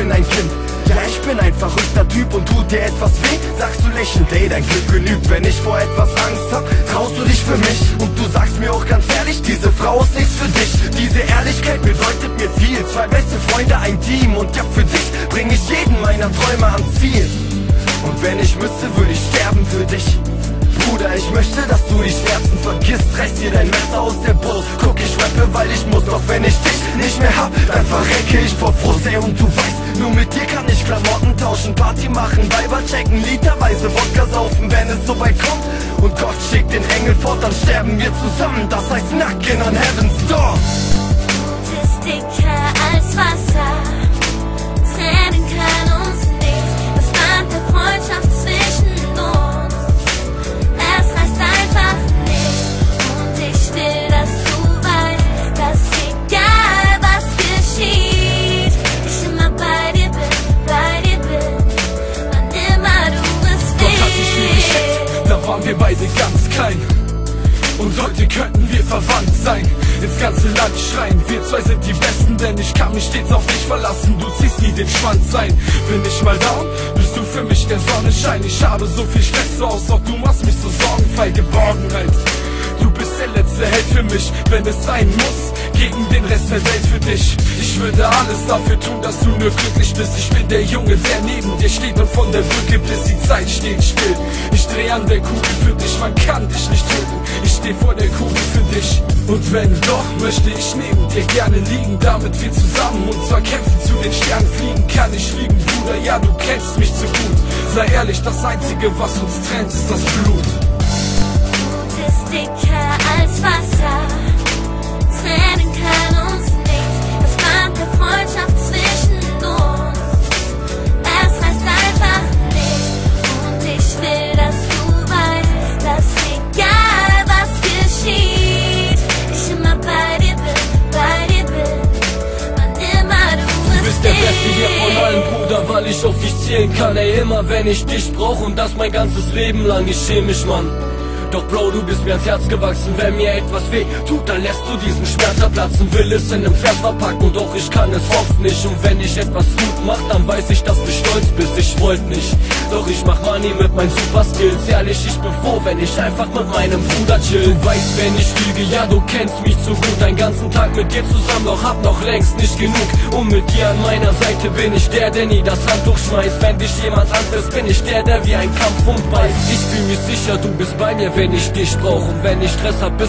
bin ein Kind. Ja, ich bin ein verrückter Typ und tut dir etwas weh, sagst du lächelnd, ey, dein Glück genügt. Wenn ich vor etwas Angst hab, traust du dich für mich. Und du sagst mir auch ganz ehrlich, diese Frau ist nichts für dich. Diese Ehrlichkeit bedeutet mir viel. Zwei beste Freunde, ein Team. Und ja, für dich bring ich jeden meiner Träume ans Ziel. Und wenn ich müsste, würde ich sterben für dich. Bruder, ich möchte, dass du die Schmerzen vergisst. Reiß dir dein Messer aus der Brust. Guck, ich rappe, weil ich muss. Doch wenn ich dich nicht mehr hab, dann verrecke ich vor Frust, ey. Und du weißt, nur mit dir kann ich Klamotten tauschen, Party machen, Weiber checken, literweise Wodka saufen, wenn es so weit kommt. Und Gott schickt den Engel fort, dann sterben wir zusammen. Das heißt Nacken an Heaven's Door. Blut ist dicker als Wasser, trennen kann uns nicht. Das Band der Freundschaft zwischen uns, es reißt einfach nicht. Und ich will, dass du weißt, dass egal was geschieht, ich immer bei dir bin, wann immer du es willst. Gott hat dich mir geschenkt, da waren wir beide ganz klein. Und heute könnten wir verwandt sein, ins ganze Land schreien, wir zwei sind die Besten, denn ich kann mich stets auf dich verlassen, du ziehst nie den Schwanz ein. Bin ich mal down, bist du für mich der Sonnenschein. Ich habe so viel Stress so aus, doch du machst mich so sorgenfrei. Geborgenheit, du bist der letzte Held für mich, wenn es sein muss, gegen den Rest der Welt für dich. Ich würde alles dafür tun, dass du nur glücklich bist. Ich bin der Junge, der neben dir steht und von der Brücke bis die Zeit steht still. Ich dreh an der Kugel für dich, man kann dich nicht töten. Ich steh vor der Kugel für dich. Und wenn doch, möchte ich neben dir gerne liegen, damit wir zusammen und zwar kämpfen zu den Sternen fliegen. Kann ich liegen, Bruder, ja du kennst mich zu gut. Sei ehrlich, das Einzige, was uns trennt, ist das Blut. Blut ist dicker als Wasser, trennen kann uns nicht. Das Band der Freundschaft zwischen uns, es reißt einfach nicht. Und ich will, dass du weißt, dass egal was geschieht, ich immer bei dir bin, wann immer du es Du bist der Beste hier von allen, Bruder, weil ich auf dich zählen kann. Ey, immer wenn ich dich brauch und das mein ganzes Leben lang, ich schäm mich, Mann. Doch Bro, du bist mir ans Herz gewachsen, wenn mir etwas weh tut, dann lässt du diesen Schmerz abplatzen. Will es in nem Vers verpacken, doch ich kann es oft nicht. Und wenn ich etwas gut mach, dann weiß ich, dass du stolz bist. Ich wollte nicht, doch ich mach Money mit meinen Superskills. Ehrlich, ich bin froh, wenn ich einfach mit meinem Bruder chill. Du weißt, wenn ich lüge, ja du kennst mich zu gut. Einen ganzen Tag mit dir zusammen, doch hab noch längst nicht genug. Und mit dir an meiner Seite bin ich der nie das Handtuch schmeißt. Wenn dich jemand anfasst, bin ich der wie ein Kampf beißt. Ich fühl mich sicher, du bist bei mir, wenn ich dich brauch. Und wenn ich Stress hab, bist